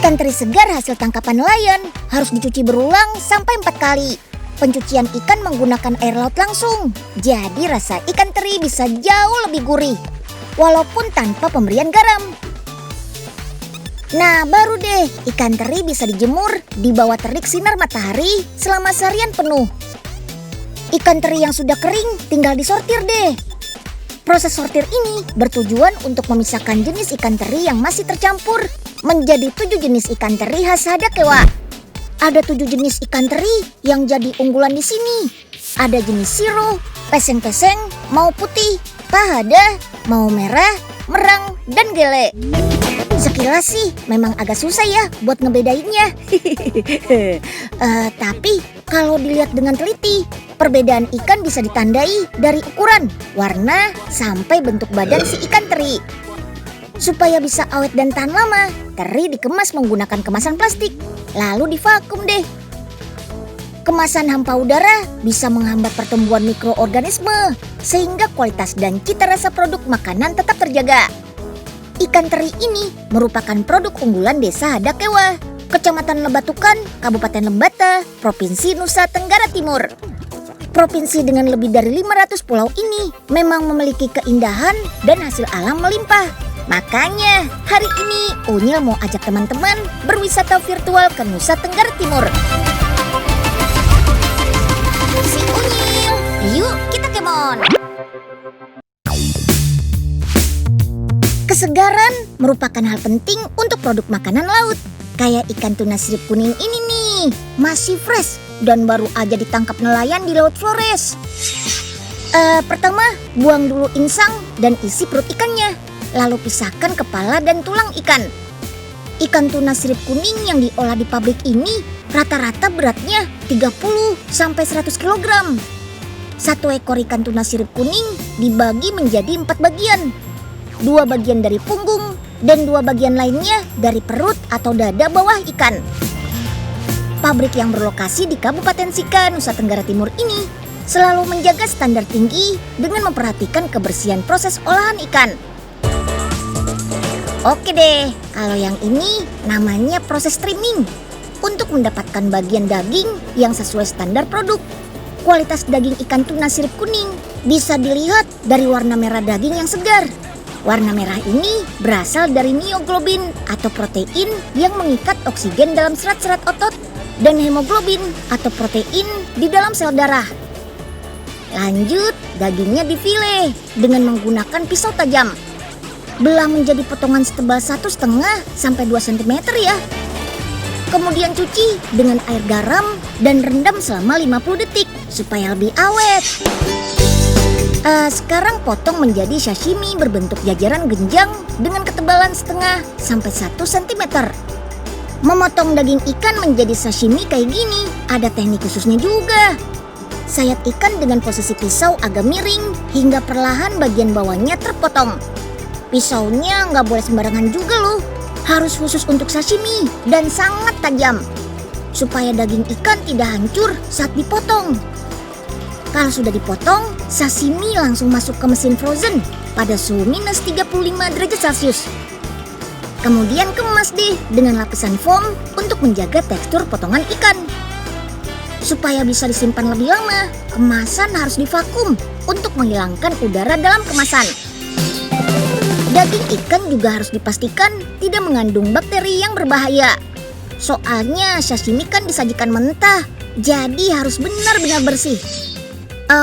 Ikan teri segar hasil tangkapan nelayan harus dicuci berulang sampai 4 kali. Pencucian ikan menggunakan air laut langsung, jadi rasa ikan teri bisa jauh lebih gurih, walaupun tanpa pemberian garam. Nah, baru deh ikan teri bisa dijemur di bawah terik sinar matahari selama seharian penuh. Ikan teri yang sudah kering tinggal disortir deh. Proses sortir ini bertujuan untuk memisahkan jenis ikan teri yang masih tercampur menjadi 7 jenis ikan teri khas Hadakewa. Ada 7 jenis ikan teri yang jadi unggulan di sini. Ada jenis siro, peseng-peseng, mau putih, pahada, mau merah, merang, dan gele. Sekilas sih memang agak susah ya buat ngebedainnya. Tapi kalau dilihat dengan teliti, perbedaan ikan bisa ditandai dari ukuran, warna, sampai bentuk badan si ikan teri. Supaya bisa awet dan tahan lama, teri dikemas menggunakan kemasan plastik, lalu divakum deh. Kemasan hampa udara bisa menghambat pertumbuhan mikroorganisme, sehingga kualitas dan cita rasa produk makanan tetap terjaga. Ikan teri ini merupakan produk unggulan Desa Hadakewa, Kecamatan Lebatukan, Kabupaten Lembata, Provinsi Nusa Tenggara Timur. Provinsi dengan lebih dari 500 pulau ini memang memiliki keindahan dan hasil alam melimpah. Makanya hari ini Unyil mau ajak teman-teman berwisata virtual ke Nusa Tenggara Timur. Si Unyil, yuk kita kemon. Kesegaran merupakan hal penting untuk produk makanan laut. Kayak ikan tuna sirip kuning ini nih, masih fresh dan baru aja ditangkap nelayan di Laut Flores. Pertama, buang dulu insang dan isi perut ikannya. Lalu pisahkan kepala dan tulang ikan. Ikan tuna sirip kuning yang diolah di pabrik ini rata-rata beratnya 30-100 kg. Satu ekor ikan tuna sirip kuning dibagi menjadi 4 bagian. 2 bagian dari punggung dan 2 bagian lainnya dari perut atau dada bawah ikan. Pabrik yang berlokasi di Kabupaten Sika, Nusa Tenggara Timur ini selalu menjaga standar tinggi dengan memperhatikan kebersihan proses olahan ikan. Oke deh, kalau yang ini namanya proses trimming untuk mendapatkan bagian daging yang sesuai standar produk. Kualitas daging ikan tuna sirip kuning bisa dilihat dari warna merah daging yang segar. Warna merah ini berasal dari mioglobin atau protein yang mengikat oksigen dalam serat-serat otot dan hemoglobin atau protein di dalam sel darah. Lanjut, dagingnya difile dengan menggunakan pisau tajam. Belah menjadi potongan setebal 1,5-2 cm ya. Kemudian cuci dengan air garam dan rendam selama 50 detik supaya lebih awet. Sekarang potong menjadi sashimi berbentuk jajaran genjang dengan ketebalan 0,5-1 cm. Memotong daging ikan menjadi sashimi kayak gini ada teknik khususnya juga. Sayat ikan dengan posisi pisau agak miring hingga perlahan bagian bawahnya terpotong. Pisaunya nggak boleh sembarangan juga loh, harus khusus untuk sashimi dan sangat tajam supaya daging ikan tidak hancur saat dipotong. Kalau sudah dipotong, sashimi langsung masuk ke mesin frozen pada suhu minus 35 derajat Celcius. Kemudian kemas deh dengan lapisan foam untuk menjaga tekstur potongan ikan. Supaya bisa disimpan lebih lama, kemasan harus divakum untuk menghilangkan udara dalam kemasan. Daging ikan juga harus dipastikan tidak mengandung bakteri yang berbahaya. Soalnya sashimi kan disajikan mentah, jadi harus benar-benar bersih.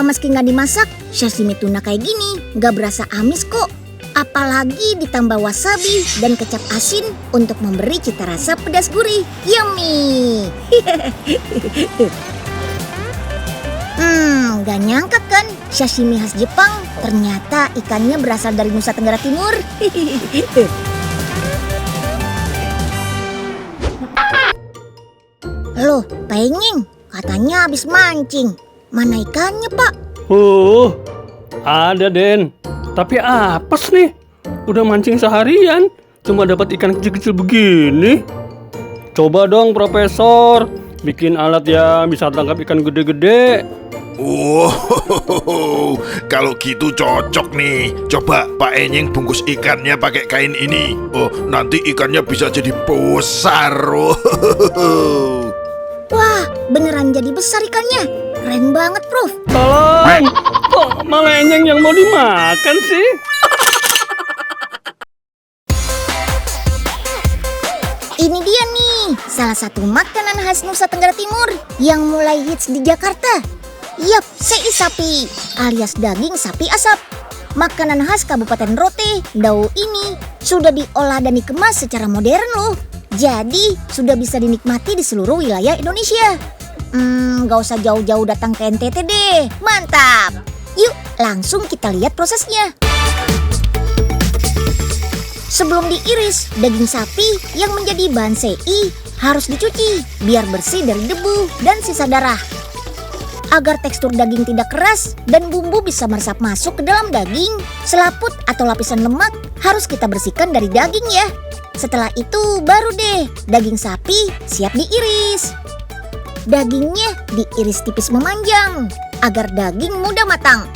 Meski nggak dimasak, sashimi tuna kayak gini nggak berasa amis kok. Apalagi ditambah wasabi dan kecap asin untuk memberi cita rasa pedas gurih. Yummy! Gak nyangka kan sashimi khas Jepang ternyata ikannya berasal dari Nusa Tenggara Timur. Loh, Penging, katanya habis mancing. Mana ikannya, Pak? Ada, Den. Tapi apes nih. Udah mancing seharian, cuma dapat ikan kecil-kecil begini. Coba dong, Profesor. Bikin alat yang bisa tangkap ikan gede-gede. Oh, kalau gitu cocok nih. Coba Pak Enying bungkus ikannya pakai kain ini. Oh, nanti ikannya bisa jadi besar. Wah, beneran jadi besar ikannya. Keren banget, Prof. Tolong, kok malah Enyeng yang mau dimakan sih? Ini dia nih, salah satu makanan khas Nusa Tenggara Timur yang mulai hits di Jakarta. Yap, sei sapi alias daging sapi asap. Makanan khas Kabupaten Rote, Ndau ini sudah diolah dan dikemas secara modern loh. Jadi sudah bisa dinikmati di seluruh wilayah Indonesia. Gak usah jauh-jauh datang ke NTT deh, mantap. Yuk langsung kita lihat prosesnya. Sebelum diiris, daging sapi yang menjadi bahan sei harus dicuci biar bersih dari debu dan sisa darah. Agar tekstur daging tidak keras dan bumbu bisa meresap masuk ke dalam daging, selaput atau lapisan lemak harus kita bersihkan dari daging ya. Setelah itu baru deh daging sapi siap diiris. Dagingnya diiris tipis memanjang agar daging mudah matang.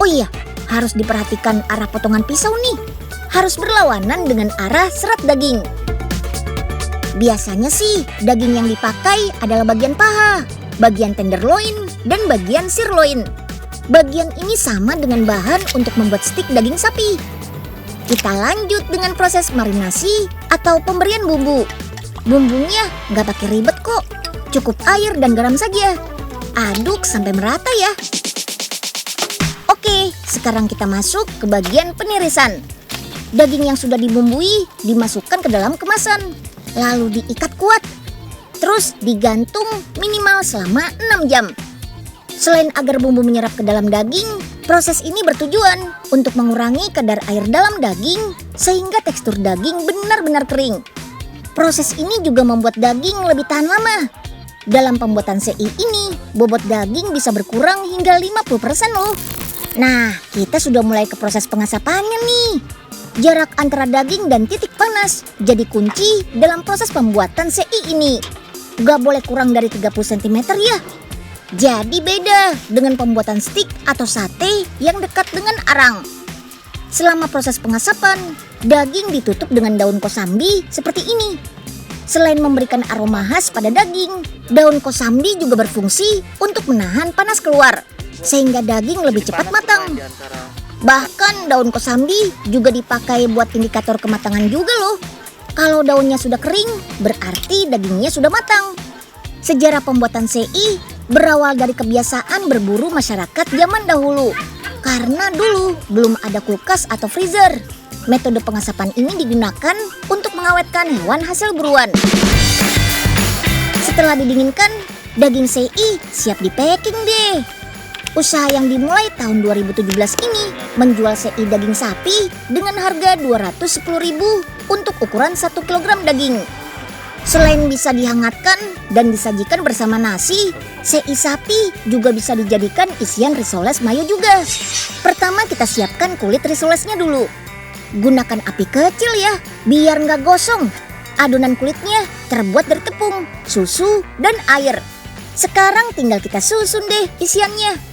Oh iya, harus diperhatikan arah potongan pisau nih. Harus berlawanan dengan arah serat daging. Biasanya sih daging yang dipakai adalah bagian paha, bagian tenderloin, dan bagian sirloin. Bagian ini sama dengan bahan untuk membuat stik daging sapi. Kita lanjut dengan proses marinasi atau pemberian bumbu. Bumbunya nggak pakai ribet kok, cukup air dan garam saja. Aduk sampai merata ya. Oke, sekarang kita masuk ke bagian penirisan. Daging yang sudah dibumbui dimasukkan ke dalam kemasan, lalu diikat kuat. Terus digantung minimal selama 6 jam. Selain agar bumbu menyerap ke dalam daging, proses ini bertujuan untuk mengurangi kadar air dalam daging sehingga tekstur daging benar-benar kering. Proses ini juga membuat daging lebih tahan lama. Dalam pembuatan sei ini, bobot daging bisa berkurang hingga 50% loh. Nah, kita sudah mulai ke proses pengasapannya nih. Jarak antara daging dan titik panas jadi kunci dalam proses pembuatan sei ini. Gak boleh kurang dari 30 cm ya. Jadi beda dengan pembuatan stik atau sate yang dekat dengan arang. Selama proses pengasapan, daging ditutup dengan daun kosambi seperti ini. Selain memberikan aroma khas pada daging, daun kosambi juga berfungsi untuk menahan panas keluar, sehingga daging lebih cepat matang. Bahkan daun kosambi juga dipakai buat indikator kematangan juga loh. Kalau daunnya sudah kering, berarti dagingnya sudah matang. Sejarah pembuatan sei berawal dari kebiasaan berburu masyarakat zaman dahulu. Karena dulu belum ada kulkas atau freezer. Metode pengasapan ini digunakan untuk mengawetkan hewan hasil buruan. Setelah didinginkan, daging sei siap di-packing deh. Usaha yang dimulai tahun 2017 ini menjual sei daging sapi dengan harga Rp210.000 untuk ukuran 1 kg daging. Selain bisa dihangatkan dan disajikan bersama nasi, sei sapi juga bisa dijadikan isian risoles mayo juga. Pertama kita siapkan kulit risolesnya dulu. Gunakan api kecil ya, biar nggak gosong. Adonan kulitnya terbuat dari tepung, susu, dan air. Sekarang tinggal kita susun deh isiannya.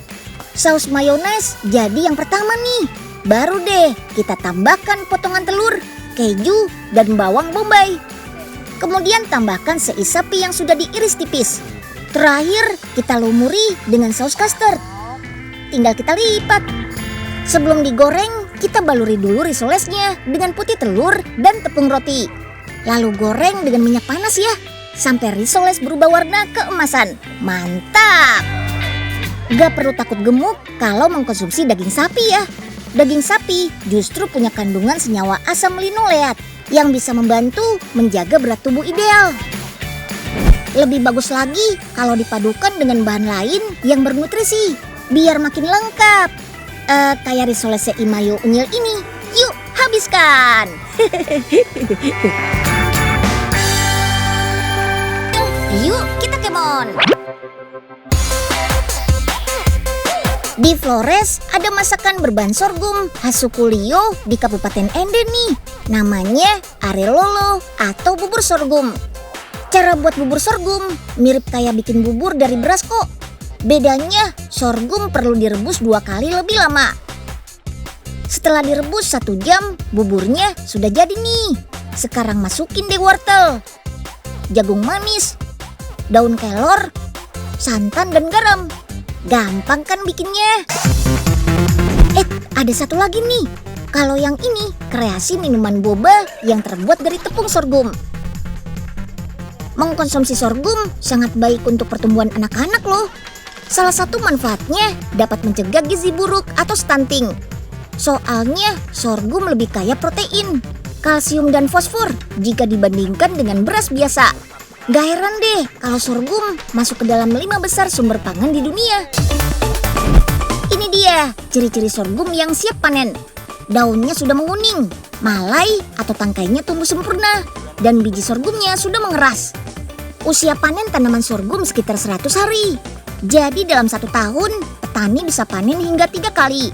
Saus mayones jadi yang pertama nih. Baru deh kita tambahkan potongan telur, keju, dan bawang bombay. Kemudian tambahkan sei sapi yang sudah diiris tipis. Terakhir kita lumuri dengan saus custard. Tinggal kita lipat. Sebelum digoreng, kita baluri dulu risolesnya dengan putih telur dan tepung roti. Lalu goreng dengan minyak panas ya, sampai risoles berubah warna keemasan. Mantap! Gak perlu takut gemuk kalau mengkonsumsi daging sapi ya. Daging sapi justru punya kandungan senyawa asam linoleat yang bisa membantu menjaga berat tubuh ideal. Lebih bagus lagi kalau dipadukan dengan bahan lain yang bernutrisi, biar makin lengkap. Kayak risoles sei mayo unyil ini. Yuk, habiskan! Yuk, kita kemon! Di Flores ada masakan berbahan sorghum khas suku Lio di Kabupaten Ende nih. Namanya arelolo atau bubur sorghum. Cara buat bubur sorghum mirip kayak bikin bubur dari beras kok. Bedanya, sorghum perlu direbus 2 kali lebih lama. Setelah direbus 1 jam, buburnya sudah jadi nih. Sekarang masukin deh wortel, jagung manis, daun kelor, santan dan garam. Gampang kan bikinnya? Ada satu lagi nih. Kalau yang ini kreasi minuman boba yang terbuat dari tepung sorghum. Mengkonsumsi sorghum sangat baik untuk pertumbuhan anak-anak loh. Salah satu manfaatnya dapat mencegah gizi buruk atau stunting. Soalnya sorghum lebih kaya protein, kalsium dan fosfor jika dibandingkan dengan beras biasa. Gak heran deh kalau sorghum masuk ke dalam 5 besar sumber pangan di dunia. Ini dia ciri-ciri sorghum yang siap panen. Daunnya sudah menguning, malai atau tangkainya tumbuh sempurna, dan biji sorghumnya sudah mengeras. Usia panen tanaman sorghum sekitar 100 hari. Jadi dalam 1 tahun, petani bisa panen hingga 3 kali.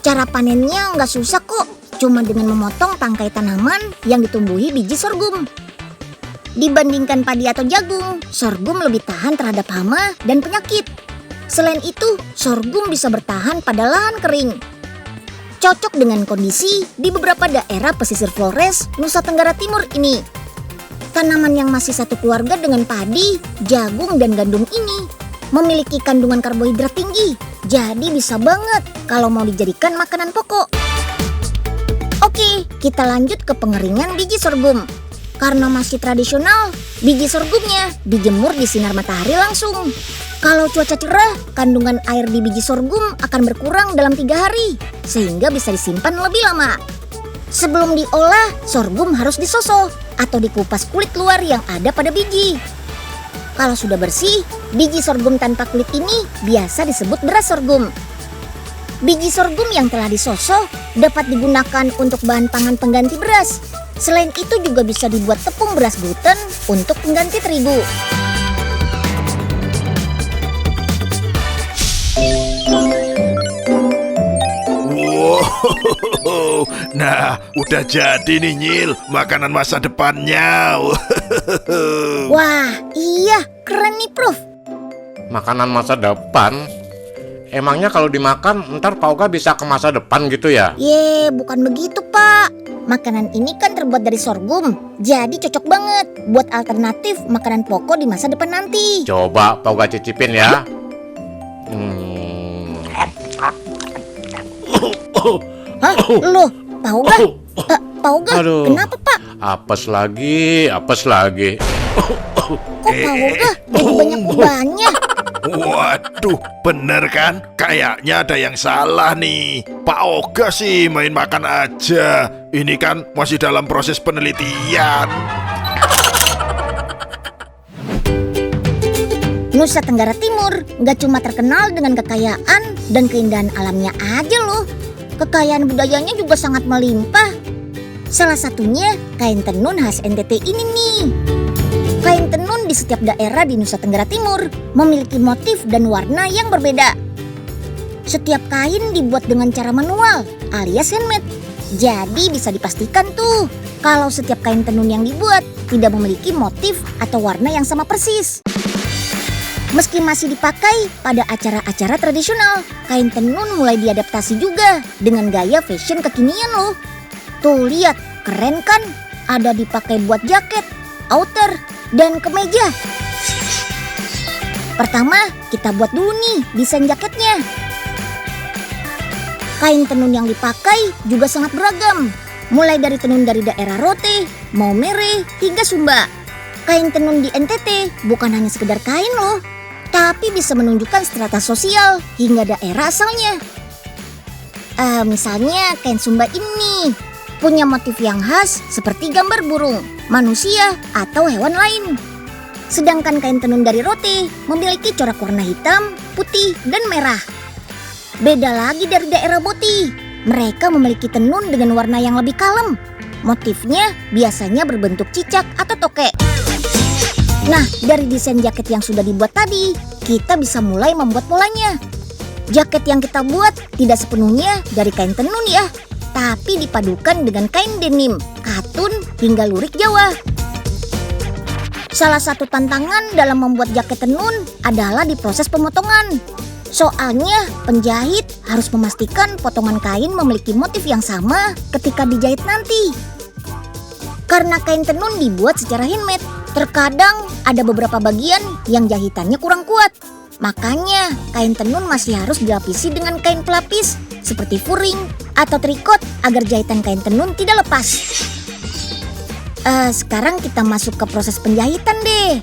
Cara panennya nggak susah kok, cuma dengan memotong tangkai tanaman yang ditumbuhi biji sorghum. Dibandingkan padi atau jagung, sorghum lebih tahan terhadap hama dan penyakit. Selain itu, sorghum bisa bertahan pada lahan kering. Cocok dengan kondisi di beberapa daerah pesisir Flores, Nusa Tenggara Timur ini. Tanaman yang masih satu keluarga dengan padi, jagung, dan gandum ini memiliki kandungan karbohidrat tinggi, jadi bisa banget kalau mau dijadikan makanan pokok. Oke, kita lanjut ke pengeringan biji sorghum. Karena masih tradisional, biji sorghumnya dijemur di sinar matahari langsung. Kalau cuaca cerah, kandungan air di biji sorghum akan berkurang dalam 3 hari, sehingga bisa disimpan lebih lama. Sebelum diolah, sorghum harus disosok atau dikupas kulit luar yang ada pada biji. Kalau sudah bersih, biji sorghum tanpa kulit ini biasa disebut beras sorghum. Biji sorghum yang telah disosok dapat digunakan untuk bahan pangan pengganti beras. Selain itu juga bisa dibuat tepung beras gluten untuk pengganti terigu. Wow, nah udah jadi nih Nyil, makanan masa depannya. Wah, iya, keren nih Prof. Makanan masa depan? Emangnya kalau dimakan ntar Pak Oga bisa ke masa depan gitu ya? Bukan begitu Pak. Makanan ini kan terbuat dari sorghum, jadi cocok banget buat alternatif makanan pokok di masa depan nanti. Coba Pak Oga cicipin ya. Hah? Loh, Pak Oga? Pak Oga, Aduh. kenapa Pak? Apes lagi. Kok Pak Oga jadi banyak ubannya? Waduh, bener kan? Kayaknya ada yang salah nih. Pak Oga sih main makan aja. Ini kan masih dalam proses penelitian. Nusa Tenggara Timur nggak cuma terkenal dengan kekayaan dan keindahan alamnya aja loh. Kekayaan budayanya juga sangat melimpah. Salah satunya kain tenun khas NTT ini nih. Kain tenun di setiap daerah di Nusa Tenggara Timur memiliki motif dan warna yang berbeda. Setiap kain dibuat dengan cara manual alias handmade. Jadi bisa dipastikan tuh kalau setiap kain tenun yang dibuat tidak memiliki motif atau warna yang sama persis. Meski masih dipakai pada acara-acara tradisional, kain tenun mulai diadaptasi juga dengan gaya fashion kekinian loh. Tuh lihat, keren kan? Ada dipakai buat jaket, outer, dan kemeja. Pertama, kita buat dulu nih desain jaketnya. Kain tenun yang dipakai juga sangat beragam, mulai dari tenun dari daerah Rote, Maumere, hingga Sumba. Kain tenun di NTT bukan hanya sekedar kain loh, tapi bisa menunjukkan strata sosial hingga daerah asalnya. Misalnya kain Sumba ini punya motif yang khas seperti gambar burung, manusia, atau hewan lain. Sedangkan kain tenun dari Rote memiliki corak warna hitam, putih, dan merah. Beda lagi dari daerah Boti, mereka memiliki tenun dengan warna yang lebih kalem. Motifnya biasanya berbentuk cicak atau tokek. Nah, dari desain jaket yang sudah dibuat tadi, kita bisa mulai membuat polanya. Jaket yang kita buat tidak sepenuhnya dari kain tenun ya, tapi dipadukan dengan kain denim, katun, hingga lurik Jawa. Salah satu tantangan dalam membuat jaket tenun adalah di proses pemotongan. Soalnya penjahit harus memastikan potongan kain memiliki motif yang sama ketika dijahit nanti. Karena kain tenun dibuat secara handmade, terkadang ada beberapa bagian yang jahitannya kurang kuat. Makanya kain tenun masih harus dilapisi dengan kain pelapis seperti furing atau trikot agar jahitan kain tenun tidak lepas. Sekarang kita masuk ke proses penjahitan deh.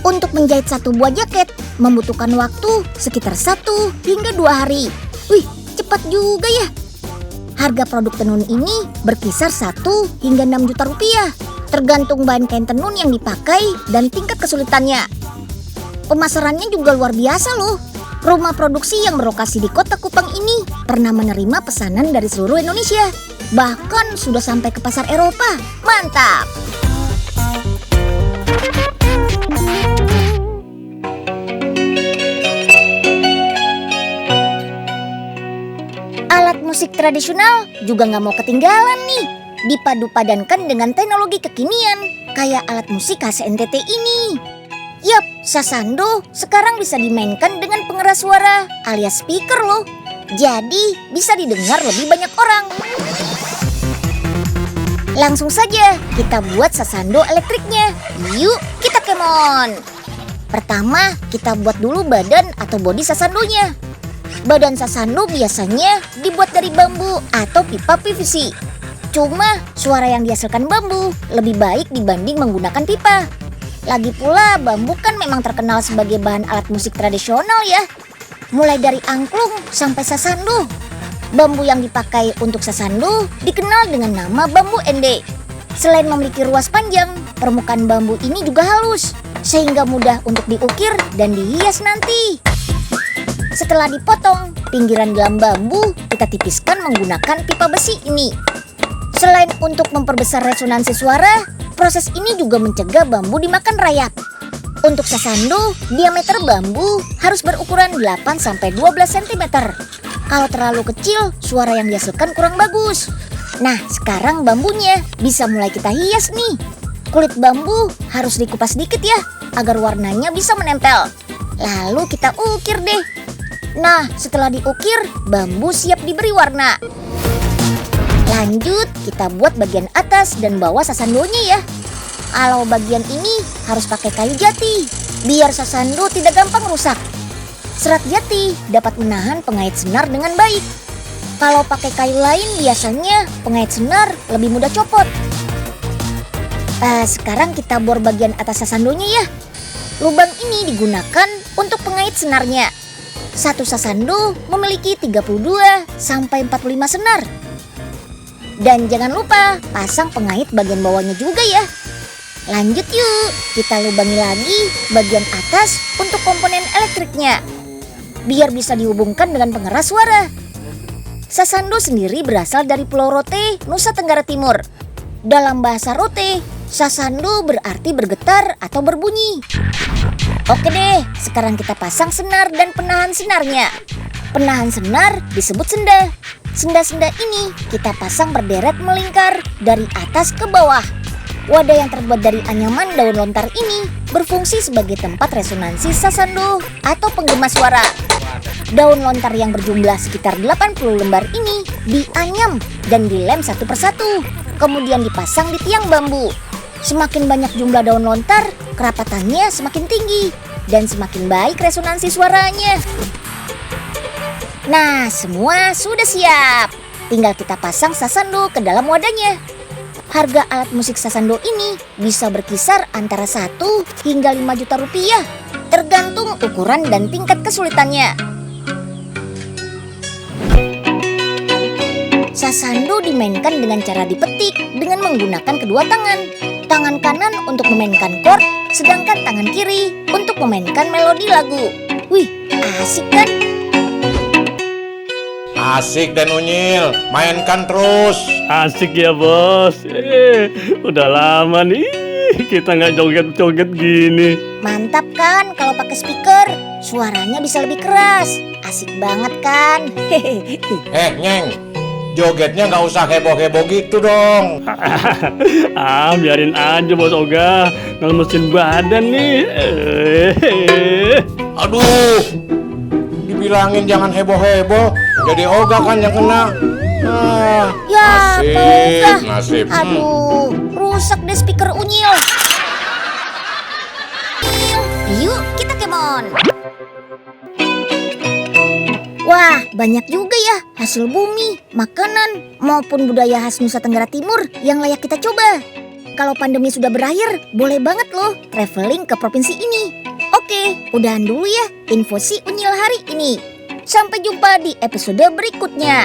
Untuk menjahit satu buah jaket membutuhkan waktu sekitar 1 hingga 2 hari. Wih, cepat juga ya. Harga produk tenun ini berkisar 1 hingga 6 juta rupiah, tergantung bahan kain tenun yang dipakai dan tingkat kesulitannya. Pemasarannya juga luar biasa loh. Rumah produksi yang berlokasi di kota Kupang ini pernah menerima pesanan dari seluruh Indonesia. Bahkan sudah sampai ke pasar Eropa. Mantap! Alat musik tradisional juga nggak mau ketinggalan nih. Dipadu-padankan dengan teknologi kekinian kayak alat musik khas NTT ini. Yap, sasando sekarang bisa dimainkan dengan pengeras suara alias speaker loh. Jadi bisa didengar lebih banyak orang. Langsung saja kita buat sasando elektriknya. Yuk kita kemon. Pertama kita buat dulu badan atau bodi sasandonya. Badan sasando biasanya dibuat dari bambu atau pipa PVC. Cuma suara yang dihasilkan bambu lebih baik dibanding menggunakan pipa. Lagi pula bambu kan memang terkenal sebagai bahan alat musik tradisional ya. Mulai dari angklung sampai sasando. Bambu yang dipakai untuk sasando dikenal dengan nama bambu ende. Selain memiliki ruas panjang, permukaan bambu ini juga halus, sehingga mudah untuk diukir dan dihias nanti. Setelah dipotong, pinggiran dalam bambu kita tipiskan menggunakan pipa besi ini. Selain untuk memperbesar resonansi suara, proses ini juga mencegah bambu dimakan rayap. Untuk sasando, diameter bambu harus berukuran 8-12 cm. Kalau terlalu kecil, suara yang dihasilkan kurang bagus. Nah, sekarang bambunya bisa mulai kita hias nih. Kulit bambu harus dikupas sedikit ya, agar warnanya bisa menempel. Lalu kita ukir deh. Nah, setelah diukir, bambu siap diberi warna. Lanjut, kita buat bagian atas dan bawah sasandonya ya. Kalau bagian ini harus pakai kayu jati, biar sasando tidak gampang rusak. Serat jati dapat menahan pengait senar dengan baik. Kalau pakai kayu lain biasanya pengait senar lebih mudah copot. Sekarang kita bor bagian atas sasandonya ya. Lubang ini digunakan untuk pengait senarnya. Satu sasando memiliki 32-45 senar. Dan jangan lupa pasang pengait bagian bawahnya juga ya. Lanjut yuk, kita lubangi lagi bagian atas untuk komponen elektriknya, biar bisa dihubungkan dengan pengeras suara. Sasando sendiri berasal dari Pulau Rote, Nusa Tenggara Timur. Dalam bahasa Rote, sasando berarti bergetar atau berbunyi. Oke deh, sekarang kita pasang senar dan penahan senarnya. Penahan senar disebut senda. Senda-senda ini kita pasang berderet melingkar dari atas ke bawah. Wadah yang terbuat dari anyaman daun lontar ini berfungsi sebagai tempat resonansi sasando atau penggema suara. Daun lontar yang berjumlah sekitar 80 lembar ini dianyam dan dilem satu persatu, kemudian dipasang di tiang bambu. Semakin banyak jumlah daun lontar, kerapatannya semakin tinggi dan semakin baik resonansi suaranya. Nah, semua sudah siap. Tinggal kita pasang sasando ke dalam wadahnya. Harga alat musik sasando ini bisa berkisar antara 1 hingga 5 juta rupiah, tergantung ukuran dan tingkat kesulitannya. Sasando dimainkan dengan cara dipetik dengan menggunakan kedua tangan. Tangan kanan untuk memainkan chord, sedangkan tangan kiri untuk memainkan melodi lagu. Wih, asik kan? Asik dan Unyil, mainkan terus. Asik ya bos. Udah lama nih kita nggak joget-joget gini. Mantap kan kalau pakai speaker? Suaranya bisa lebih keras. Asik banget kan? Nyeng, jogetnya nggak usah heboh-heboh gitu dong. Biarin aja Bos Oga, ngelemesin badan nih. Aduh, dibilangin jangan heboh-heboh, jadi Oga kan yang kena. Ya, Pak Oga. Nasib. Aduh, rusak deh speaker Unyil. Yuk, kita kemon. Wah, banyak juga ya hasil bumi, makanan, maupun budaya khas Nusa Tenggara Timur yang layak kita coba. Kalau pandemi sudah berakhir, boleh banget loh traveling ke provinsi ini. Oke, udahan dulu ya info si Unyil hari ini. Sampai jumpa di episode berikutnya.